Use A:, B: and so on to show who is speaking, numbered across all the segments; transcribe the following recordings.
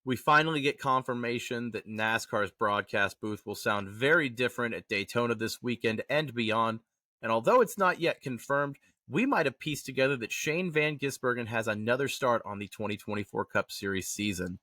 A: We finally get confirmation that NASCAR's broadcast booth will sound very different at Daytona this weekend and beyond. And although it's not yet confirmed, we might have pieced together that Shane Van Gisbergen has another start on the 2024 Cup Series season.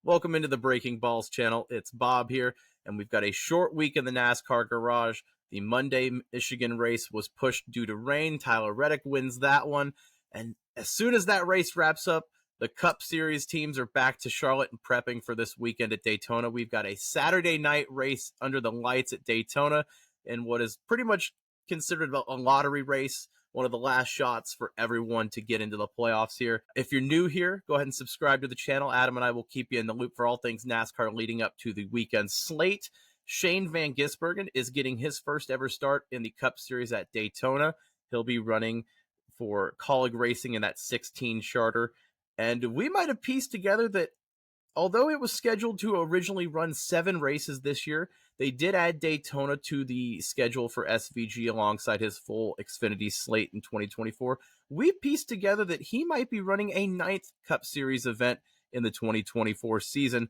A: Welcome into the Breaking Balls channel. It's Bob here, and we've got a short week in the NASCAR garage. The Monday Michigan race was pushed due to rain. Tyler Reddick wins that one. And as soon as that race wraps up, the Cup Series teams are back to Charlotte and prepping for this weekend at Daytona. We've got a Saturday night race under the lights at Daytona in what is pretty much considered a lottery race, one of the last shots for everyone to get into the playoffs here. If you're new here, go ahead and subscribe to the channel. Adam and I will keep you in the loop for all things NASCAR leading up to the weekend slate. Shane Van Gisbergen is getting his first ever start in the Cup Series at Daytona. He'll be running for Kaulig Racing in that 16 charter. And we might have pieced together that although it was scheduled to originally run 7 races this year, they did add Daytona to the schedule for SVG alongside his full Xfinity slate in 2024. We pieced together that he might be running a 9th Cup Series event in the 2024 season.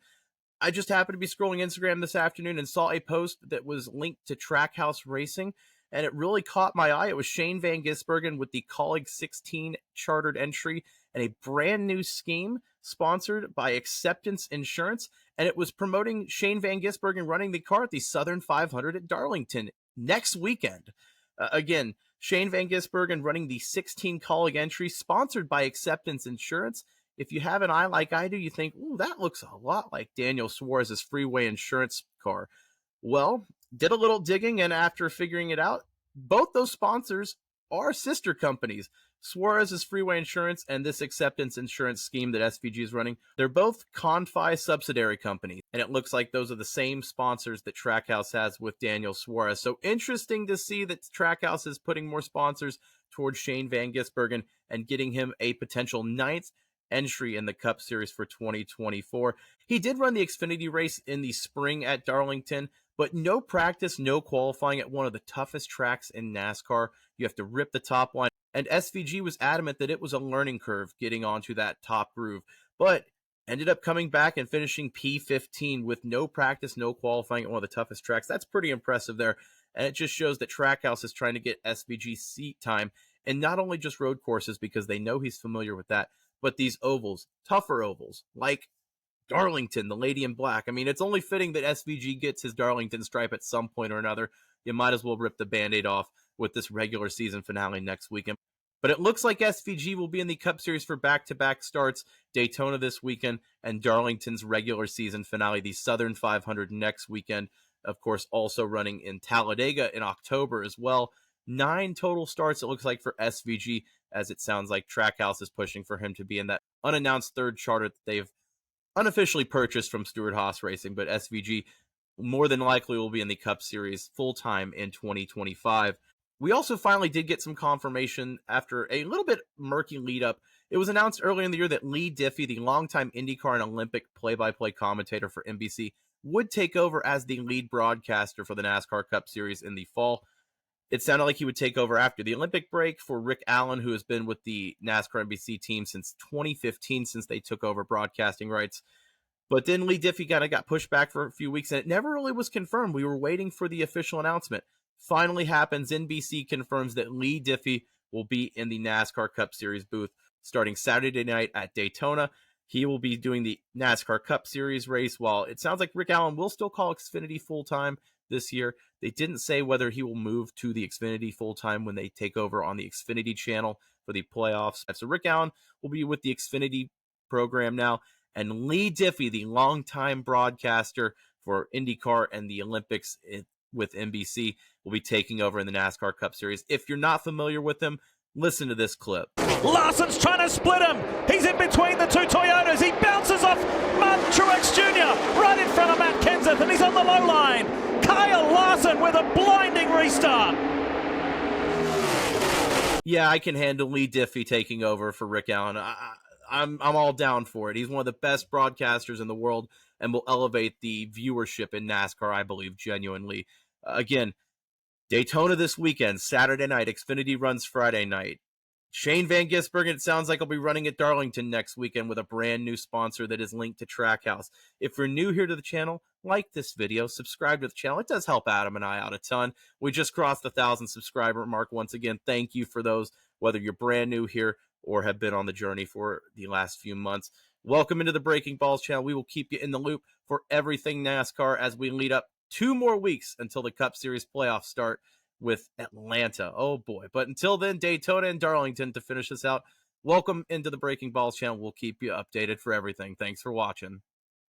A: I just happened to be scrolling Instagram this afternoon and saw a post that was linked to Trackhouse Racing, and it really caught my eye. It was Shane Van Gisbergen with the Kaulig 16 chartered entry and a brand new scheme sponsored by Acceptance Insurance, and it was promoting Shane Van Gisbergen running the car at the Southern 500 at Darlington next weekend. Again, Shane Van Gisbergen running the 16 Kaulig entry sponsored by Acceptance Insurance. If you have an eye like I do, you think, ooh, that looks a lot like Daniel Suarez's Freeway Insurance car. Well, did a little digging, and after figuring it out, both those sponsors are sister companies. Suarez's Freeway Insurance and this Acceptance Insurance scheme that SVG is running, they're both Confi subsidiary companies, and it looks like those are the same sponsors that Trackhouse has with Daniel Suarez. So interesting to see that Trackhouse is putting more sponsors towards Shane Van Gisbergen and getting him a potential 9th entry in the Cup Series for 2024. He did run the Xfinity race in the spring at Darlington, but no practice, no qualifying at one of the toughest tracks in NASCAR. You have to rip the top line. And SVG was adamant that it was a learning curve getting onto that top groove, but ended up coming back and finishing P15 with no practice, no qualifying at one of the toughest tracks. That's pretty impressive there. And it just shows that Trackhouse is trying to get SVG seat time, and not only just road courses because they know he's familiar with that, but these ovals, tougher ovals, like Darlington, the Lady in Black. I mean, it's only fitting that SVG gets his Darlington stripe at some point or another. You might as well rip the Band-Aid off with this regular season finale next weekend. But it looks like SVG will be in the Cup Series for back-to-back starts, Daytona this weekend, and Darlington's regular season finale, the Southern 500 next weekend. Of course, also running in Talladega in October as well. 9 total starts, it looks like, for SVG, as it sounds like Trackhouse is pushing for him to be in that unannounced third charter that they've unofficially purchased from Stewart-Haas Racing, but SVG more than likely will be in the Cup Series full-time in 2025. We also finally did get some confirmation after a little bit murky lead-up. It was announced earlier in the year that Lee Diffie, the longtime IndyCar and Olympic play-by-play commentator for NBC, would take over as the lead broadcaster for the NASCAR Cup Series in the fall. It sounded like he would take over after the Olympic break for Rick Allen, who has been with the NASCAR NBC team since 2015, since they took over broadcasting rights. But then Lee Diffie kind of got pushed back for a few weeks, and it never really was confirmed. We were waiting for the official announcement. Finally happens. NBC confirms that Lee Diffie will be in the NASCAR Cup Series booth starting Saturday night at Daytona. He will be doing the NASCAR Cup Series race, while it sounds like Rick Allen will still call Xfinity full-time this year. They didn't say whether he will move to the Xfinity full-time when they take over on the Xfinity channel for the playoffs. So Rick Allen will be with the Xfinity program now, and Lee Diffie, the longtime broadcaster for IndyCar and the Olympics with NBC, will be taking over in the NASCAR Cup Series. If you're not familiar with him, listen to this clip.
B: Larson's trying to split him. He's in between the two Toyotas. He bounces off Martin Truex Jr. right in front of Matt Kenseth, and he's on the low line. Kyle Larson with a blinding restart.
A: Yeah, I can handle Lee Diffie taking over for Rick Allen. I'm all down for it. He's one of the best broadcasters in the world and will elevate the viewership in NASCAR, I believe, genuinely. Again, Daytona this weekend, Saturday night. Xfinity runs Friday night. Shane Van Gisbergen, it sounds like he'll be running at Darlington next weekend with a brand new sponsor that is linked to Trackhouse. If you're new here to the channel, like this video, subscribe to the channel. It does help Adam and I out a ton. We just crossed the 1,000 subscriber mark. Once again, thank you for those, whether you're brand new here or have been on the journey for the last few months. Welcome into the Breaking Balls channel. We will keep you in the loop for everything NASCAR as we lead up 2 more weeks until the Cup Series playoffs start with Atlanta. Oh boy. But until then, Daytona and Darlington to finish this out. Welcome into the Breaking Balls channel. We'll keep you updated for everything. Thanks for watching.